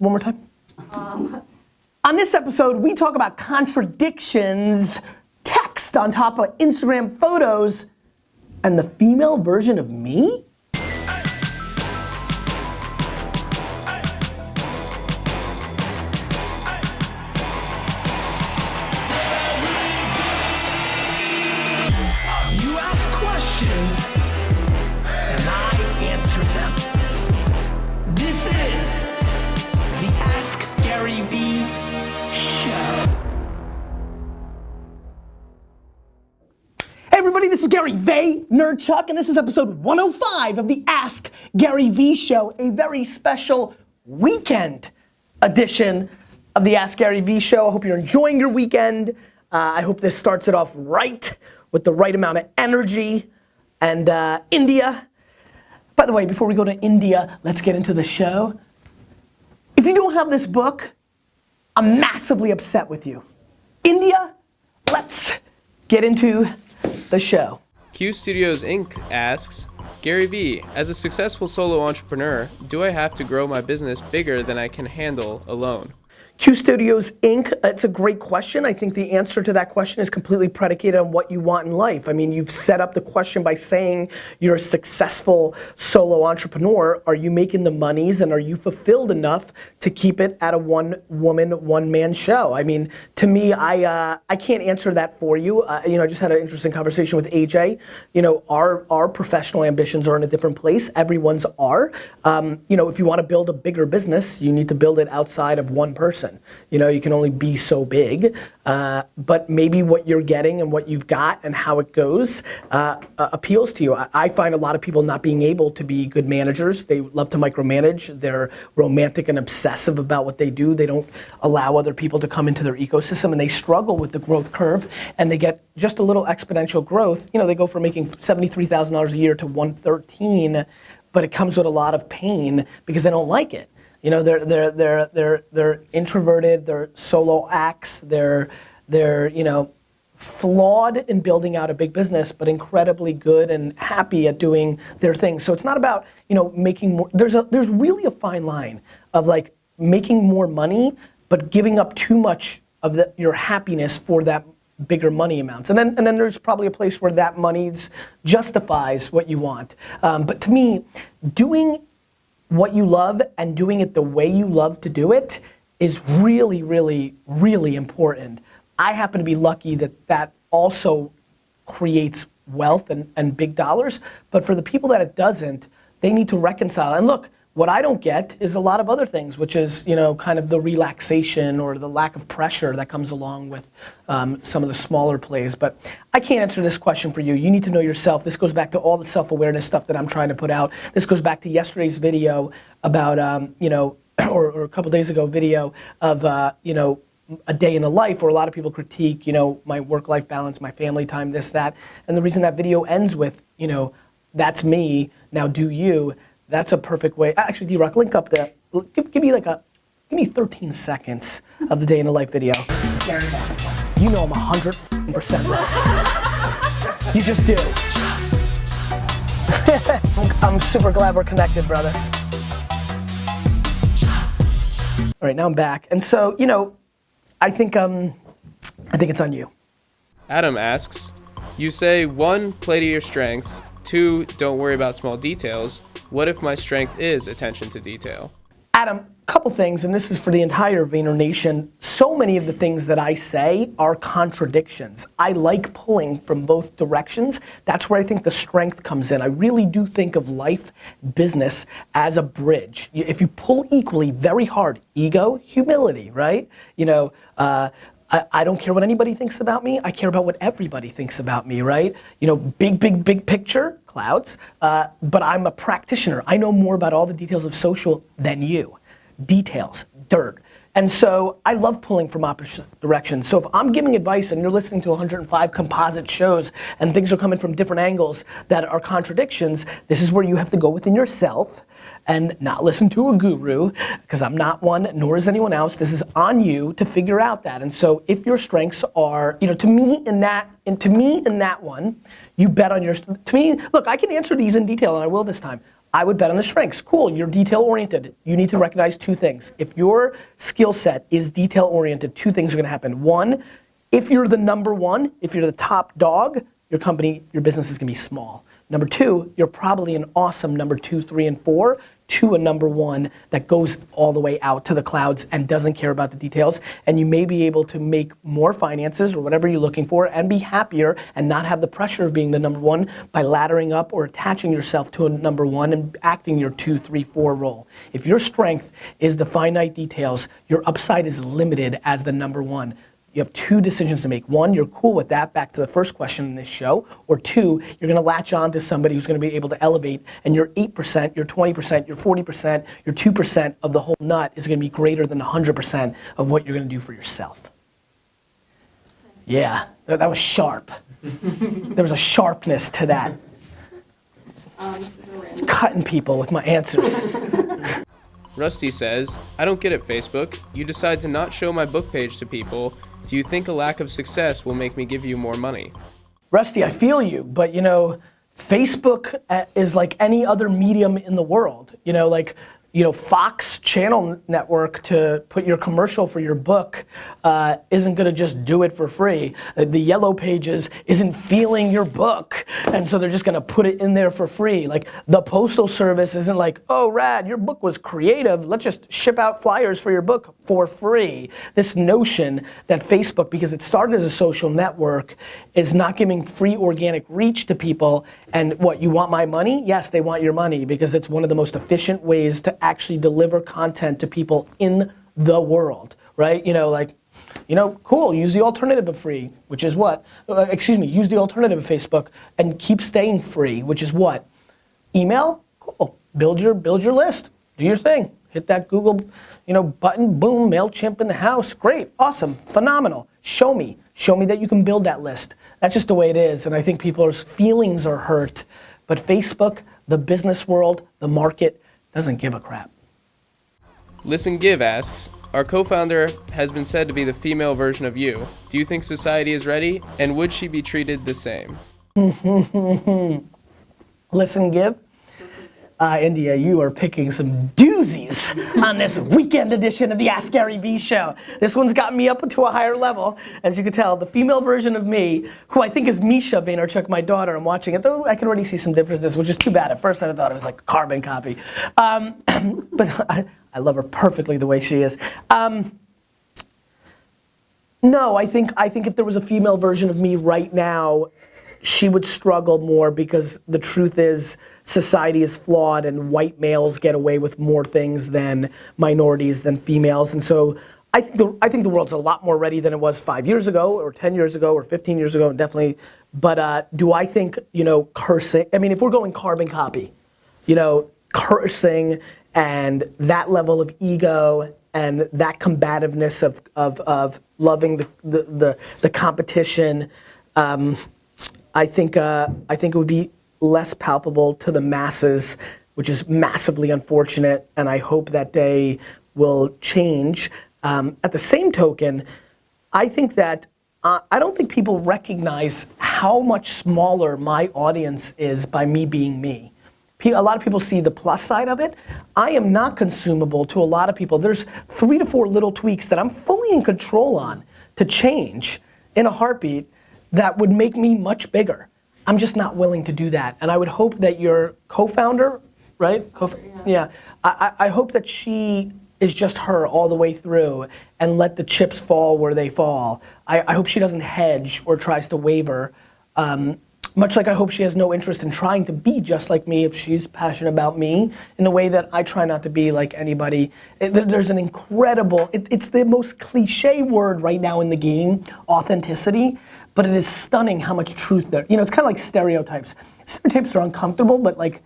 One more time. On this episode, we talk about contradictions, text on top of Instagram photos, and the female version of me? This is Gary Vaynerchuk, and this is episode 105 of the Ask Gary V Show, a very special weekend edition of the Ask Gary V Show. I hope you're enjoying your weekend. I hope this starts it off right with the right amount of energy. And India. By the way, before we go to India, let's get into the show. If you don't have this book, I'm massively upset with you. India, let's get into the show. Q Studios Inc. asks, Gary V, as a successful solo entrepreneur, do I have to grow my business bigger than I can handle alone? Q Studios Inc., it's a great question. I think the answer to that question is completely predicated on what you want in life. I mean, you've set up the question by saying you're a successful solo entrepreneur. Are you making the monies and are you fulfilled enough to keep it at a one-woman, one-man show? I mean, to me, I can't answer that for you. I just had an interesting conversation with AJ. Our professional ambitions are in a different place. Everyone's are. If you want to build a bigger business, you need to build it outside of one person. You can only be so big, but maybe what you're getting and what you've got and how it goes appeals to you. I find a lot of people not being able to be good managers. They love to micromanage. They're romantic and obsessive about what they do. They don't allow other people to come into their ecosystem, and they struggle with the growth curve, and they get just a little exponential growth. They go from making $73,000 a year to 113, but it comes with a lot of pain because they don't like it. They're introverted, they're solo acts, they're flawed in building out a big business, but incredibly good and happy at doing their thing. So it's not about, making more. There's really a fine line of like making more money, but giving up too much of your happiness for that bigger money amounts. And then there's probably a place where that money justifies what you want. But to me, doing what you love and doing it the way you love to do it is really, really, really important. I happen to be lucky that also creates wealth and big dollars, but for the people that it doesn't, they need to reconcile. And look, what I don't get is a lot of other things, which is, kind of the relaxation or the lack of pressure that comes along with some of the smaller plays. But I can't answer this question for you. You need to know yourself. This goes back to all the self-awareness stuff that I'm trying to put out. This goes back to yesterday's video about, or a couple days ago video of, a day in a life where a lot of people critique, my work-life balance, my family time, this, that. And the reason that video ends with, that's me, now do you. That's a perfect way. Actually, D-Rock, link up the, give me 13 seconds of the day in the life video. You know I'm 100% right. You just do. I'm super glad we're connected, brother. All right, now I'm back. And so, I think it's on you. Adam asks, you say 1, play to your strengths, 2, don't worry about small details. What if my strength is attention to detail? Adam, couple things, and this is for the entire Vayner Nation. So many of the things that I say are contradictions. I like pulling from both directions. That's where I think the strength comes in. I really do think of life, business as a bridge. If you pull equally very hard, ego, humility, right? I don't care what anybody thinks about me. I care about what everybody thinks about me, right? Big picture, clouds, but I'm a practitioner. I know more about all the details of social than you. Details, dirt. And so I love pulling from opposite directions. So if I'm giving advice and you're listening to 105 composite shows and things are coming from different angles that are contradictions, this is where you have to go within yourself and not listen to a guru, because I'm not one, nor is anyone else. This is on you to figure out that. And so if your strengths are, to me in that one, you bet on your, to me, look, I can answer these in detail and I will this time. I would bet on the strengths. Cool, you're detail oriented. You need to recognize two things. If your skill set is detail oriented, two things are gonna happen. One, if you're the number one, if you're the top dog, your company, your business is gonna be small. Number two, you're probably an awesome number 2, 3, and 4 to a number one that goes all the way out to the clouds and doesn't care about the details. And you may be able to make more finances or whatever you're looking for and be happier and not have the pressure of being the number one by laddering up or attaching yourself to a number one and acting your 2, 3, 4 role. If your strength is the finite details, your upside is limited as the number one. You have two decisions to make. One, you're cool with that, back to the first question in this show. Or two, you're gonna latch on to somebody who's gonna be able to elevate, and your 8%, your 20%, your 40%, your 2% of the whole nut is gonna be greater than 100% of what you're gonna do for yourself. Yeah, that was sharp. There was a sharpness to that. Cutting people with my answers. Rusty says, I don't get it, Facebook. You decide to not show my book page to people. Do you think a lack of success will make me give you more money? Rusty, I feel you, but you know, Facebook is like any other medium in the world. You know, like, Fox channel network to put your commercial for your book isn't gonna just do it for free. The Yellow Pages isn't feeling your book, and so they're just gonna put it in there for free. Like the Postal Service isn't like, oh rad, your book was creative, let's just ship out flyers for your book for free. This notion that Facebook, because it started as a social network, is not giving free organic reach to people. And what, you want my money? Yes, they want your money because it's one of the most efficient ways to actually deliver content to people in the world, right? Cool, use the alternative of free, which is what? Use the alternative of Facebook and keep staying free, which is what? Email? Cool, build your list, do your thing. Hit that Google, button, boom, MailChimp in the house, great, awesome, phenomenal. Show me that you can build that list. That's just the way it is, and I think people's feelings are hurt, but Facebook, the business world, the market, doesn't give a crap. Listen Give asks, our co-founder has been said to be the female version of you. Do you think society is ready, and would she be treated the same? Listen Give? India, you are picking some doozies on this weekend edition of the Ask Gary Vee show. This one's got me up to a higher level. As you can tell, the female version of me, who I think is Misha Vaynerchuk, my daughter, I'm watching it, though I can already see some differences, which is too bad. At first I thought it was like a carbon copy. But I love her perfectly the way she is. No, I think if there was a female version of me right now, she would struggle more because the truth is society is flawed and white males get away with more things than minorities, than females. And so I think the world's a lot more ready than it was 5 years ago or 10 years ago or 15 years ago, definitely. But do I think, cursing, if we're going carbon copy, cursing and that level of ego and that combativeness of loving the competition, I think it would be less palpable to the masses, which is massively unfortunate, and I hope that day will change. At the same token, I think that I don't think people recognize how much smaller my audience is by me being me. A lot of people see the plus side of it. I am not consumable to a lot of people. There's 3 to 4 little tweaks that I'm fully in control on to change in a heartbeat that would make me much bigger. I'm just not willing to do that. And I would hope that your co-founder, right? Yeah. I hope that she is just her all the way through and let the chips fall where they fall. I hope she doesn't hedge or tries to waver. Much like I hope she has no interest in trying to be just like me if she's passionate about me in a way that I try not to be like anybody. There's an incredible, it's the most cliche word right now in the game, authenticity, but it is stunning how much truth there, it's kind of like stereotypes. Stereotypes are uncomfortable, but like,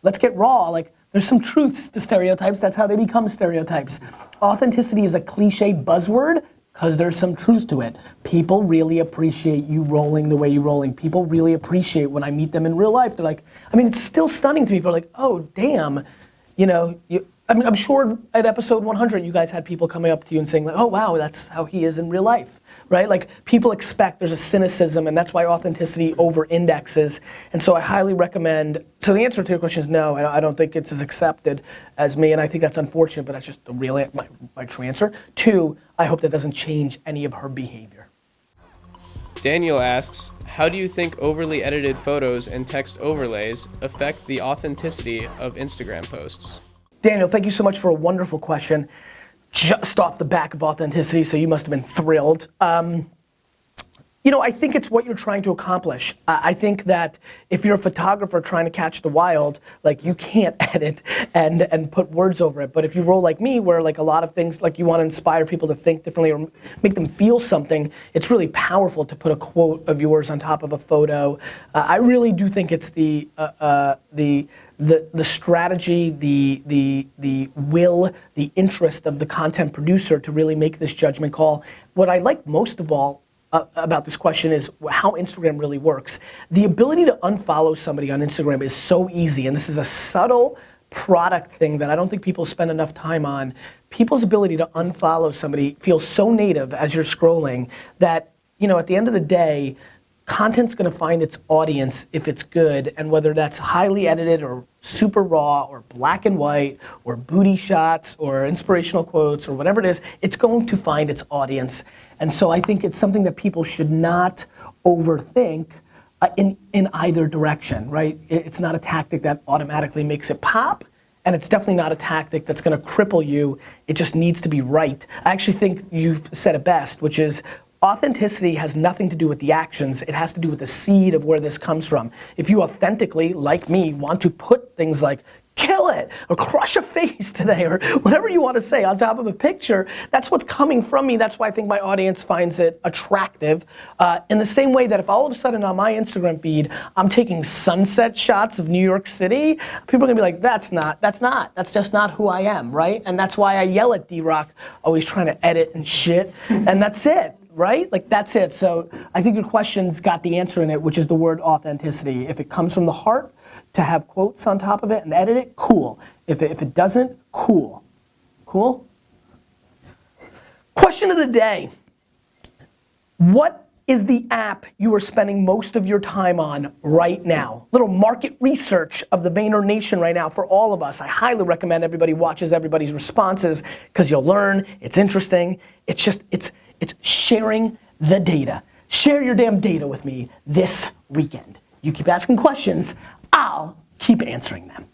let's get raw. Like, there's some truths to stereotypes, that's how they become stereotypes. Authenticity is a cliche buzzword, because there's some truth to it. People really appreciate you rolling the way you're rolling. People really appreciate when I meet them in real life. They're like, it's still stunning to me. People are like, oh, damn. I'm sure at episode 100, you guys had people coming up to you and saying, like, oh, wow, that's how he is in real life. right? Like people expect, there's a cynicism, and that's why authenticity over indexes. And so I highly recommend, so the answer to your question is no, I don't think it's as accepted as me, and I think that's unfortunate, but that's just the real, my true answer. 2, I hope that doesn't change any of her behavior. Daniel asks, how do you think overly edited photos and text overlays affect the authenticity of Instagram posts? Daniel, thank you so much for a wonderful question. Just off the back of authenticity, so you must have been thrilled. You know, I think it's what you're trying to accomplish. I think that if you're a photographer trying to catch the wild, like you can't edit and put words over it. But if you roll like me, where like a lot of things, like you want to inspire people to think differently or make them feel something, it's really powerful to put a quote of yours on top of a photo. I really do think it's the strategy, the will, the interest of the content producer to really make this judgment call. What I like most of all about this question is how Instagram really works. The ability to unfollow somebody on Instagram is so easy, and this is a subtle product thing that I don't think people spend enough time on. People's ability to unfollow somebody feels so native as you're scrolling that, you know, at the end of the day, content's gonna find its audience if it's good, and whether that's highly edited or super raw or black and white or booty shots or inspirational quotes or whatever it is, it's going to find its audience. And so I think it's something that people should not overthink in either direction, right? It's not a tactic that automatically makes it pop, and it's definitely not a tactic that's gonna cripple you. It just needs to be right. I actually think you've said it best, which is authenticity has nothing to do with the actions, it has to do with the seed of where this comes from. If you authentically, like me, want to put things like kill it or crush a face today or whatever you want to say on top of a picture, that's what's coming from me. That's why I think my audience finds it attractive. In the same way that if all of a sudden on my Instagram feed, I'm taking sunset shots of New York City, people are gonna be like, that's just not who I am, right? And that's why I yell at D-Rock, always trying to edit and shit, and that's it. Right? Like that's it. So I think your question's got the answer in it, which is the word authenticity. If it comes from the heart, to have quotes on top of it and edit it, cool. If it doesn't, cool. Cool? Question of the day. What is the app you are spending most of your time on right now? Little market research of the Vayner Nation right now for all of us. I highly recommend everybody watches everybody's responses because you'll learn, it's interesting. It's sharing the data. Share your damn data with me this weekend. You keep asking questions, I'll keep answering them.